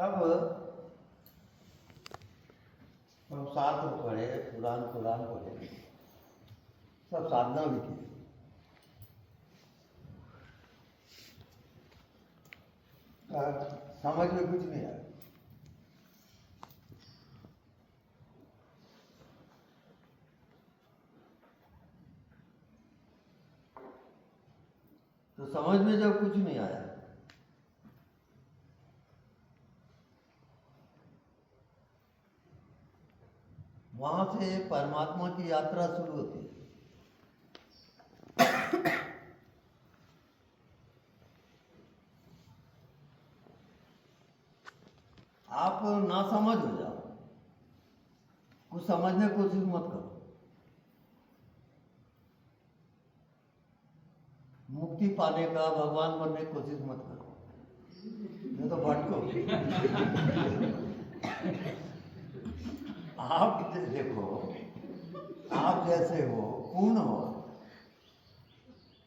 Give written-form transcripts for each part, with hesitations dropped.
अब हम शास्त्र पढ़े, पुराण पढ़े, सब साधना भी की, समझ में कुछ नहीं आया। तो समझ में जब कुछ नहीं आया वहां से परमात्मा की यात्रा शुरू होती है। आप ना समझ हो जाओ, कुछ समझने की कोशिश मत करो, मुक्ति पाने का, भगवान बनने की कोशिश मत करो, नहीं तो भटको। आप देखो, आप जैसे हो पूर्ण हो,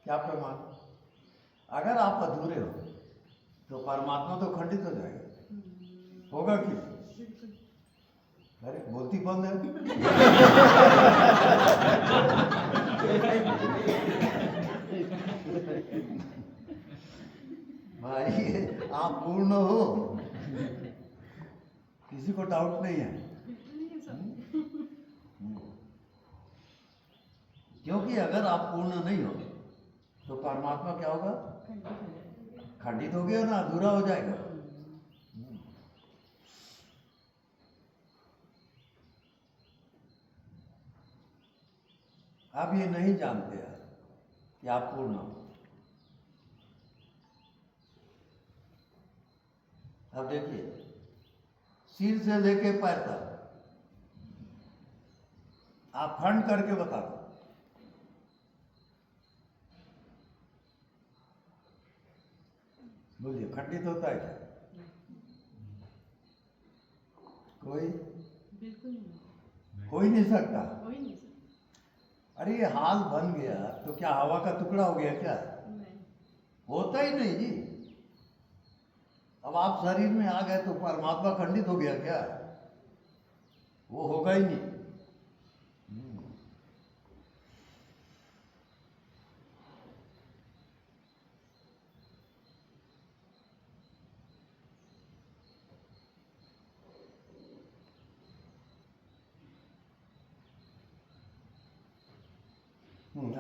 क्या प्रमाण? अगर आप अधूरे हो तो परमात्मा तो खंडित हो जाएगा, होगा कि? अरे बोलती बंद है। भाई आप पूर्ण हो, किसी को डाउट नहीं है। क्योंकि अगर आप पूर्ण नहीं हो तो परमात्मा क्या होगा? खंडित हो गया ना, अधूरा हो जाएगा। आप ये नहीं जानते हैं कि आप पूर्ण हो। अब देखिए, सिर से लेके पैर तक आप खंड करके बता दो, बोलिए खंडित होता है क्या? कोई बिल्कुल नहीं, हो ही नहीं सकता। हो ही नहीं सकता। अरे ये हाल बन गया तो क्या हवा का टुकड़ा हो गया क्या? नहीं, होता ही नहीं जी। अब आप शरीर में आ गए तो परमात्मा खंडित हो गया क्या? वो होगा ही नहीं।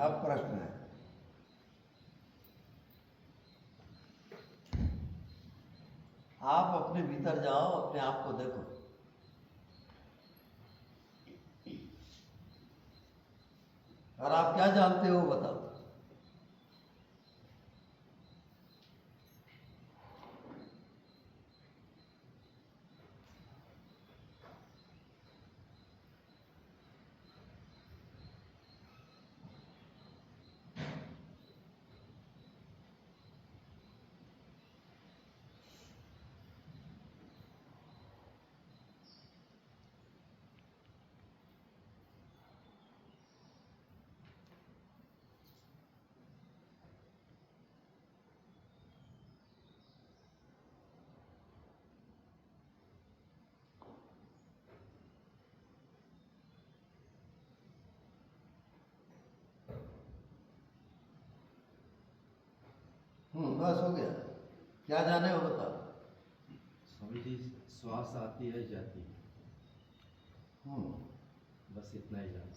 अब प्रश्न है, आप अपने भीतर जाओ, अपने आप को देखो, और आप क्या जानते हो बताओ। बस हो गया, क्या जाने हो बताओ। स्वामी जी, श्वास आती है जाती है, बस इतना ही जाना।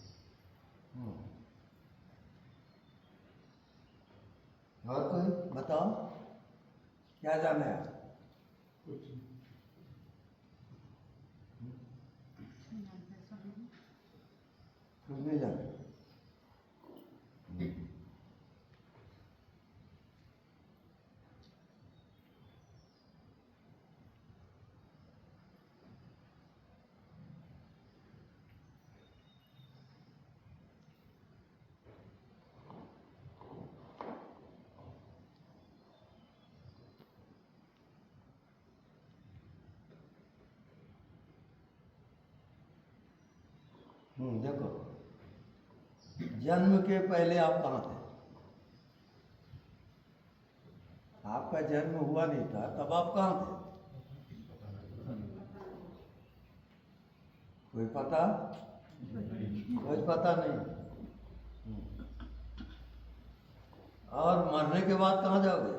और कोई बताओ, क्या जाने आप? कुछ कुछ नहीं जाने। देखो, जन्म के पहले आप कहाँ थे? आपका जन्म हुआ नहीं था तब आप कहाँ थे? कोई पता? कोई पता नहीं। और मरने के बाद कहाँ जाओगे?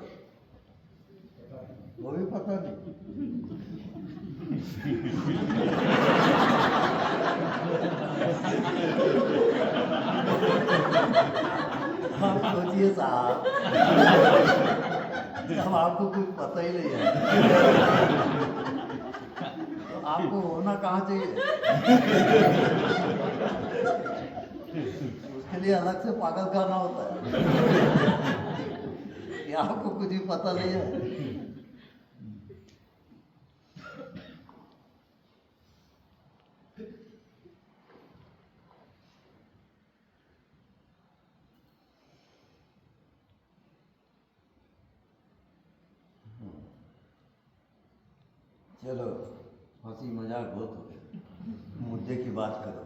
वो भी पता नहीं। आप सोचिए साहब, जब आपको कुछ पता ही नहीं है तो आपको होना कहाँ चाहिए? उसके लिए अलग से पागल खाना होता है कि आपको कुछ भी पता नहीं है। चलो हंसी मजाक बहुत हो गया, मुद्दे की बात करो।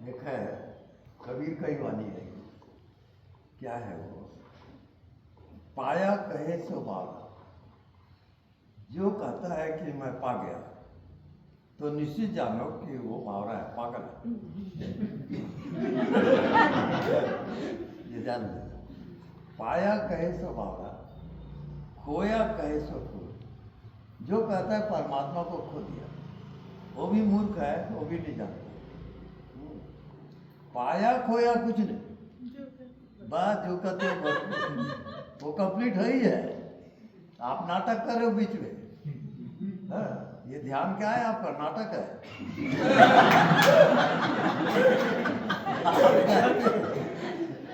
एक है कबीर का ही वाणी है, क्या है वो? पाया कहे सो बागा, जो कहता है कि मैं पा गया तो निश्चित जानो कि वो बावरा है, पागल है। ये जान लेना। पाया कहे सो बावरा, खोया कहे सो खो। जो कहता है परमात्मा को खो दिया, वो भी मूर्ख है, वो भी नहीं जानता। पाया खोया कुछ नहीं, बात जो कहते हो वो कंप्लीट है ही है। आप नाटक कर रहे हो बीच में। हाँ, ये ध्यान क्या है आपका? नाटक है।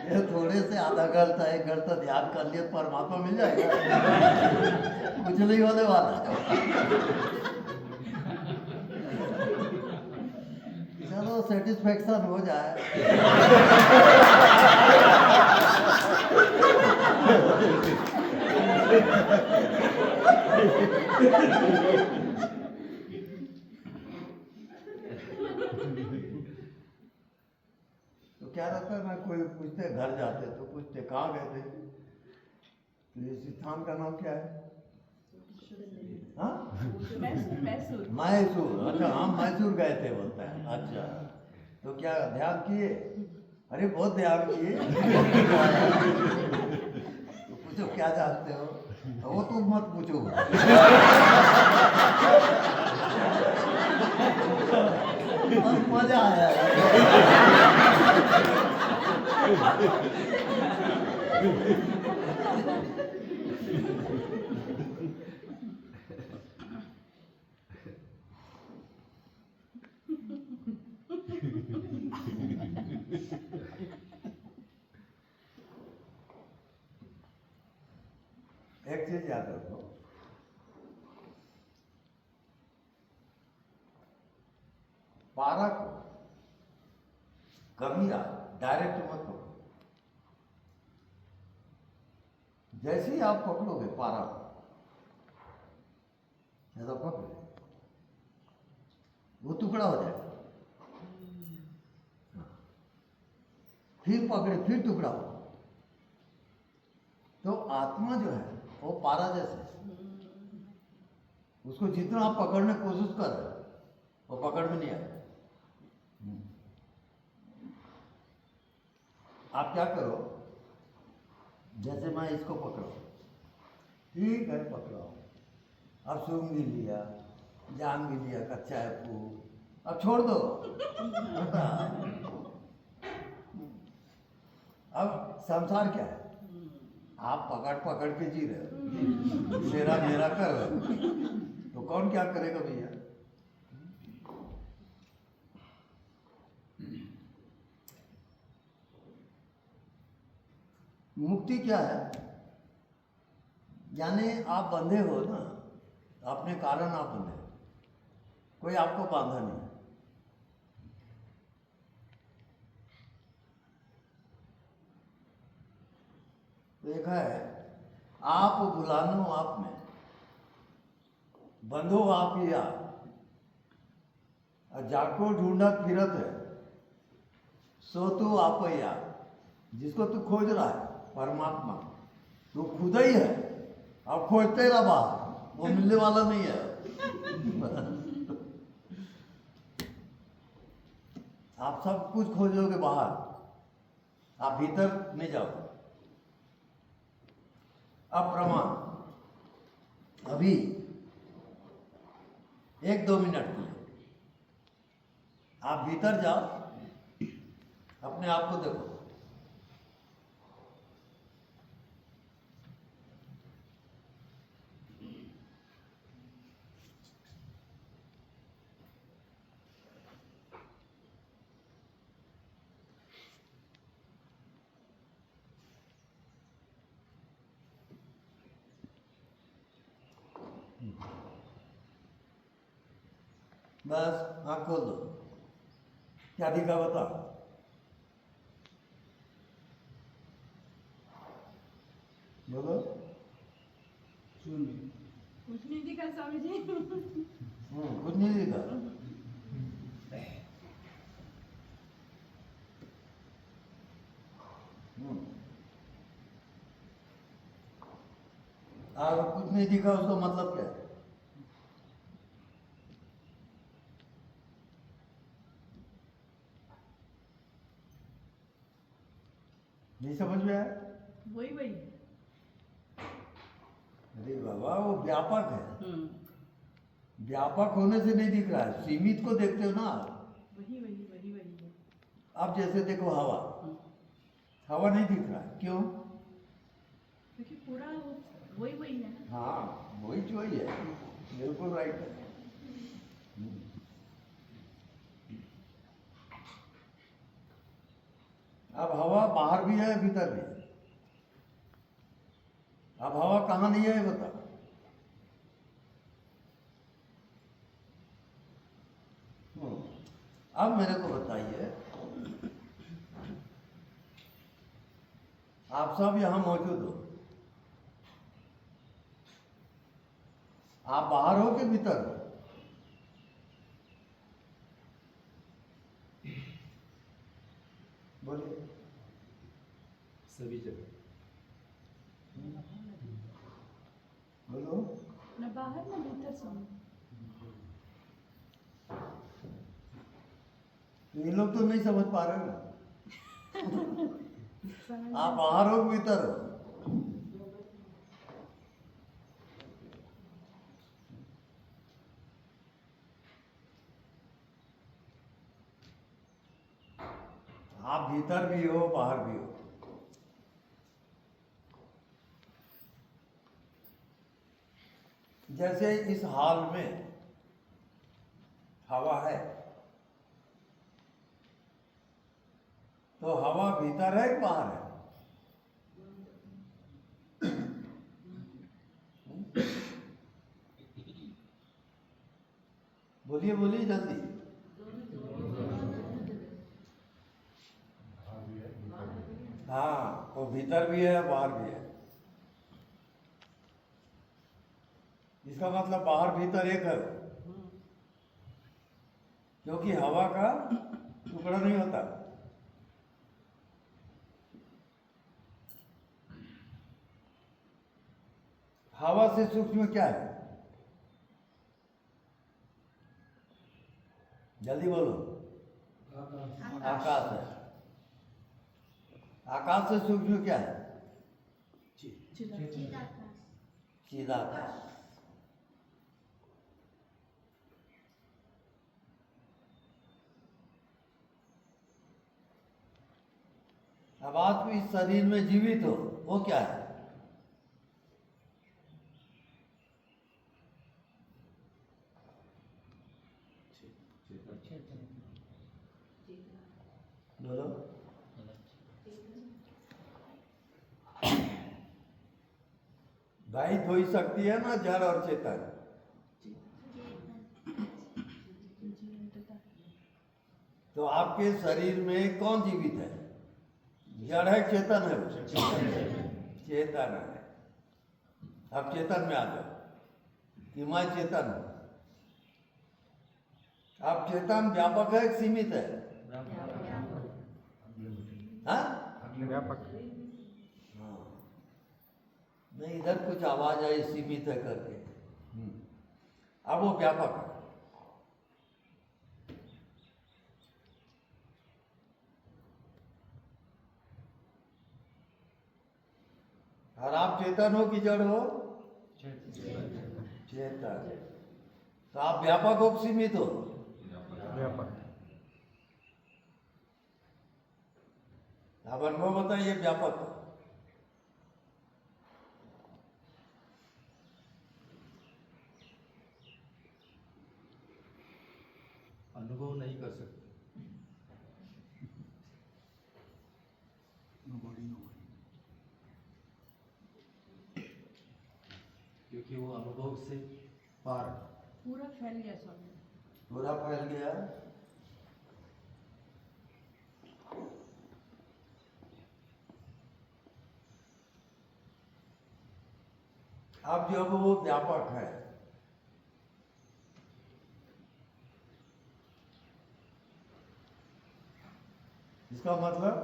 ये थोड़े से आधा घंटा 1 घंटा ध्यान कर लिए परमात्मा मिल जाएगा? कुछ नहीं होने वाला। चलो सेटिस्फेक्शन हो जाए। तो क्या रहता है ना, कोई पूछते घर जाते तो पूछते कहाँ गए थे, तो इस स्थान का नाम क्या है? हाँ, मैसूर। अच्छा, हम मैसूर गए थे बोलते हैं। अच्छा, तो क्या ध्यान किए? अरे बहुत ध्यान किए। तो पूछो क्या जानते हो? वो तो मत पूछो। बस मजा आया। एक चीज याद रखो, पारा को कभी डायरेक्ट मत पकड़ो। जैसे ही आप पकड़ोगे पारा को, ऐसा पकड़ो, वो टुकड़ा हो जाएगा। फिर पकड़े, फिर टुकड़ा हो। तो आत्मा जो है वो पारा जैसे है। उसको जितना आप पकड़ने की कोशिश कर रहे हो, वो पकड़ में नहीं आएगा। आप क्या करो, जैसे मैं इसको पकड़ो, ठीक है पकड़ो, अब सूंघ भी लिया, जान भी लिया कच्चा है फूल, अब छोड़ दो। अब संसार क्या है? आप पकड़ पकड़ के जी रहे हो, मेरा मेरा कर रहे हो, तो कौन क्या करेगा भैया? मुक्ति क्या है? यानी आप बंधे हो ना, अपने कारण आप बंधे हो, कोई आपको बांधा नहीं। देखा है, आप बुलानो आप में, बंधो आप ही आप, और जाको ढूंढत फिरत है, सो तू आप ही आप। जिसको तू खोज रहा है परमात्मा, तो खुद ही है, अब खोजते रहा बाहर, वो मिलने वाला नहीं है। आप सब कुछ खोजोगे बाहर, आप भीतर नहीं जाओ। अब प्रमाण अभी 1-2 मिनट के लिए आप भीतर जाओ, अपने आप को देखो। बस आँख खोल दो, क्या दिखा बता। बोलो। कुछ नहीं दिखा स्वामी जी। कुछ नहीं दिखा। अगर कुछ नहीं दिखा उसका मतलब क्या है? नहीं समझ में आया? वही वही। अरे बाबा, वो व्यापक है। व्यापक होने से नहीं दिख रहा है, सीमित को देखते हो ना। वही वही वही वही है। अब जैसे देखो हवा, हवा नहीं दिख रहा है, क्यों? क्योंकि पूरा वही वही है ना। हाँ, वही जो ही है, बिल्कुल राइट है। अब हवा बाहर भी है, भीतर भी है। अब हवा कहाँ नहीं है बता। अब मेरे को बताइए, आप सब यहां मौजूद हो, आप बाहर हो कि भीतर हो? बोलिए। सभी जगह। बोलो। न बाहर न भीतर स्वामी। ये लोग तो नहीं समझ पा रहे ना। आप बाहर हो भीतर हो? आप भीतर भी हो, बाहर भी हो। जैसे इस हॉल में हवा है, तो हवा भीतर है कि बाहर है? बोलिए बोलिए जल्दी। हाँ, वो भीतर भी है, बाहर भी है। इसका मतलब बाहर भीतर एक है, क्योंकि हवा का टुकड़ा नहीं होता। हवा से सूक्ष्म क्या है? जल्दी बोलो। आकाश है। आकाश से सूक्ष्म क्या है? चिदाकाश। अब आप इस शरीर में जीवित हो, वो क्या है? बोलो। भाई दो ही शक्ति है ना, जड़ और चेतन। तो आपके शरीर में कौन जीवित है? जड़ है, चेतन है? चेतन है। अब चेतन में आ जाओ कि मैं चेतन हूं। अब चेतन व्यापक है कि सीमित है? हाँ? व्यापक। हाँ। नहीं, इधर कुछ आवाज आई सीमित है करके। अब वो व्यापक है। और आप चेतन हो कि जड़ हो? चेतन। तो आप व्यापक हो कि सीमित हो? व्यापक। अब अनुभव बताइए व्यापक हो। अनुभव नहीं कर सकते क्योंकि वो अनुभव से पार है। पूरा फैल गया स्वामी। पूरा फैल गया। अब जब वो व्यापक है, इसका मतलब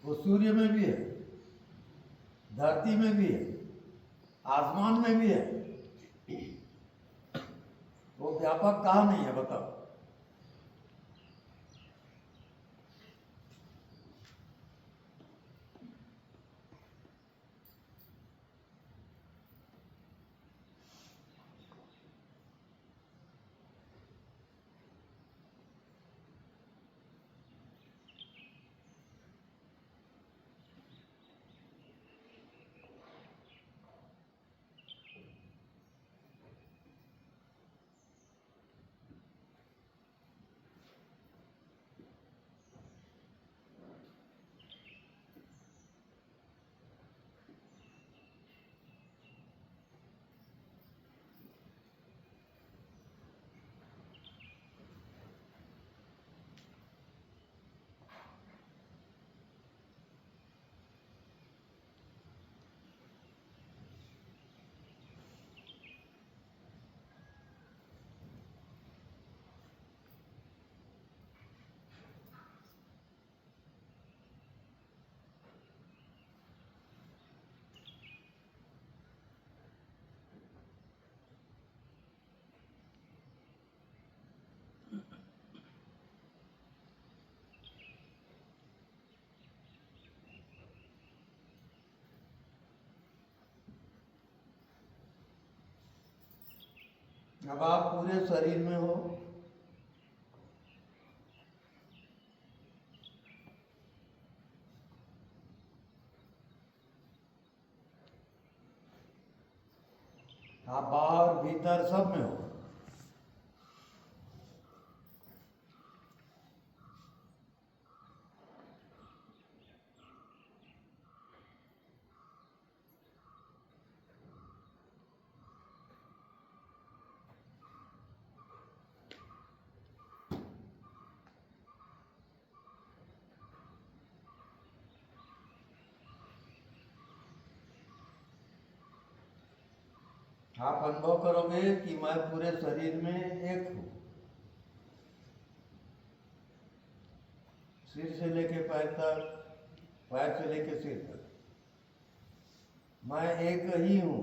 वो सूर्य में भी है, धरती में भी है, आसमान में भी है। वो व्यापक कहाँ नहीं है बताओ? अब आप पूरे शरीर में हो। आप बाहर भीतर सब में हो। आप अनुभव करोगे कि मैं पूरे शरीर में एक हूं, सिर से लेके पैर तक, पैर से लेके सिर तक मैं एक ही हूं।